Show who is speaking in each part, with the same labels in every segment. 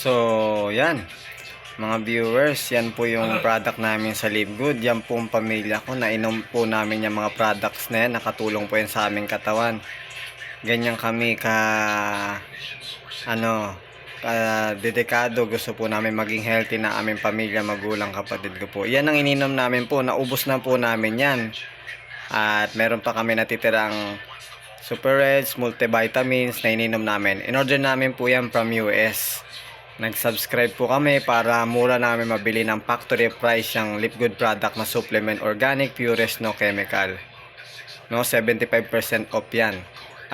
Speaker 1: So, yan. Mga viewers, yan po yung product namin sa Live Good. Yan po ang pamilya ko. Nainom po namin yung mga products na yan. Nakatulong po yan sa aming katawan. Ganyan kami dedikado. Gusto po namin maging healthy na aming pamilya, magulang, kapatid ko po. Yan ang ininom namin po. Naubos na po namin yan. At meron pa kami natitirang Super Reds, multivitamins na ininom namin. In-order namin po yan from US. Nag-subscribe po kami para mura namin mabili ng factory price yung Live Good product na supplement, organic, purest, no chemical. No, 75% off yan.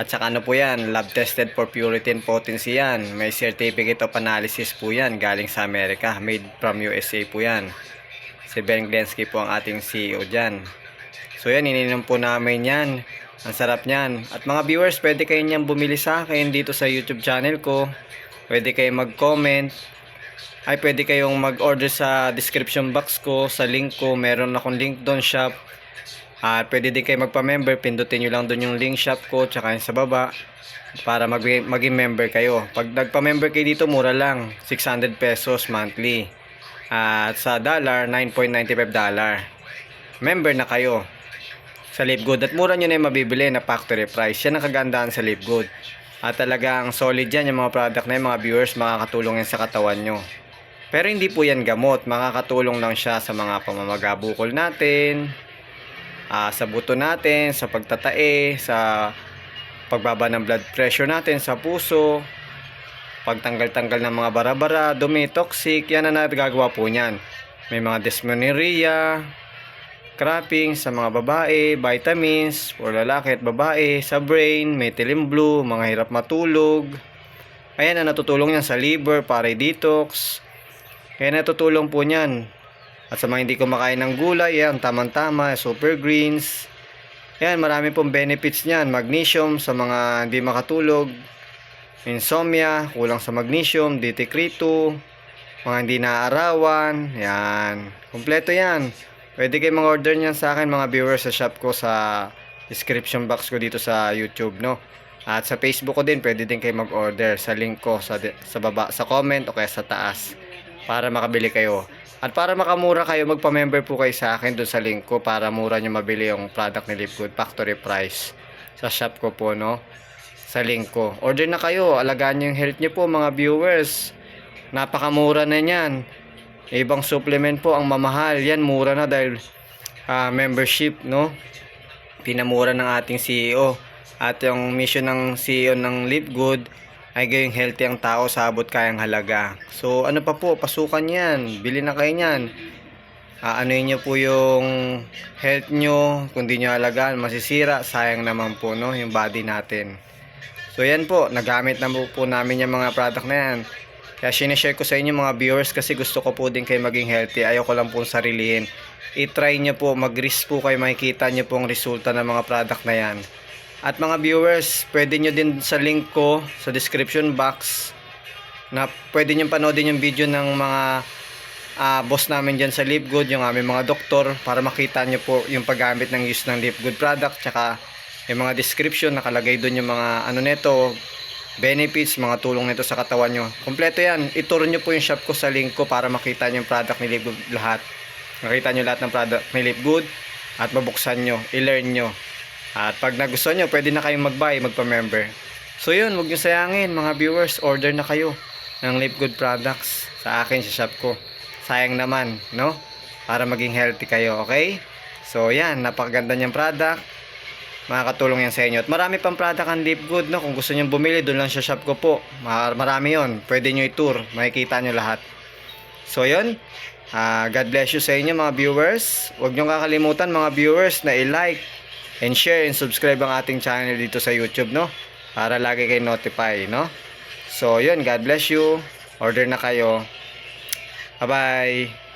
Speaker 1: At saka ano po yan, lab tested for purity and potency yan. May certificate of analysis po yan galing sa Amerika. Made from USA po yan. Si Ben Glensky po ang ating CEO dyan. So yan, ininom po namin yan. Ang sarap niyan. At mga viewers, pwede kayo niyang bumili sa akin dito sa YouTube channel ko. Pwede kayong mag-comment. Pwede kayong mag-order sa description box ko, sa link ko. Meron akong link doon, shop. Pwede din kayo magpa-member. Pindutin nyo lang doon yung link shop ko, tsaka yung sa baba, para maging member kayo. Pag nagpa-member kayo dito, mura lang. 600 pesos monthly. At sa dollar, $9.95. Member na kayo sa Live Good. At mura nyo na yung mabibili na factory price. Yan ang kagandahan sa Live Good. At talagang solid yan yung mga product na yung mga viewers, makakatulong yan sa katawan nyo. Pero hindi po yan gamot. Makakatulong lang siya sa mga pamamagabukol natin, sa buto natin, sa pagtatae, sa pagbaba ng blood pressure natin, sa puso, pagtanggal-tanggal ng mga bara-bara, dumi, toxic. Yan ang nagagawa po niyan. May mga dysmenorrhea, crapping sa mga babae, vitamins for lalaki at babae, sa brain, methylene blue, mga hirap matulog. Ayan na natutulong yan sa liver para detox. Kaya natutulong po niyan. At sa mga hindi kumakain ng gulay, yan, tamang-tama, super greens. Yan, marami pong benefits niyan. Magnesium sa mga hindi makatulog, insomnia, kulang sa magnesium, DT-K2, mga hindi naaarawan. Yan, kumpleto yan. Pwede kayo mag-order niyan sa akin mga viewers sa shop ko, sa description box ko dito sa YouTube, no? At sa Facebook ko din, pwede din kayo mag-order sa link ko sa baba, sa comment o kaya sa taas, para makabili kayo. At para makamura kayo, magpa-member po kayo sa akin doon sa link ko para mura nyo mabili yung product ni Live Good, factory price. Sa shop ko po, no? Sa link ko. Order na kayo, alagaan nyo yung health nyo po mga viewers. Napakamura na yan. Ibang supplement po ang mamahal. Yan, mura na dahil membership, no? Pinamura ng ating CEO. At yung mission ng CEO ng Live Good ay gawing healthy ang tao sa abot kayang halaga. So ano pa po, pasukan yan. Bili na kayo yan. Ano nyo po yung health nyo. Kung di nyo alagaan, masisira. Sayang naman po, no, yung body natin. So yan po, nagamit na po namin yung mga product na yan. Kaya sinishare ko sa inyo mga viewers kasi gusto ko po din kayo maging healthy. Ayoko lang pong sarilihin. I-try nyo po, mag-risk po kayo, makikita nyo pong resulta ng mga product na yan. At mga viewers, pwede nyo din sa link ko sa description box na pwede nyo panoodin yung video ng mga boss namin dyan sa Live Good, yung aming mga doktor, para makita nyo po yung paggamit ng use ng Live Good product. Tsaka yung mga description, nakalagay doon yung mga neto, benefits, mga tulong nito sa katawan nyo. Kompleto yan. Ituro nyo po yung shop ko sa link ko para makita nyo yung product ni Live Good lahat. Makita nyo lahat ng product ni Live Good at mabuksan nyo, i-learn nyo. At pag nagustuhan nyo, pwede na kayong mag-buy, magpa-member. So yun, huwag nyo sayangin mga viewers, order na kayo ng Live Good products sa akin, sa shop ko. Sayang naman, no? Para maging healthy kayo, okay? So yan, napakaganda niyang product. Makakatulong yan sa inyo. At marami pang product ang Live Good, no? Kung gusto nyo bumili, doon lang sa shop ko po. Marami yon. Pwede nyo i-tour. Makikita nyo lahat. So yun, God bless you sa inyo mga viewers. Huwag nyo kakalimutan mga viewers na i-like and share and subscribe ang ating channel dito sa YouTube, no? Para lagi kayo notify, no? So yun, God bless you. Order na kayo. Bye-bye.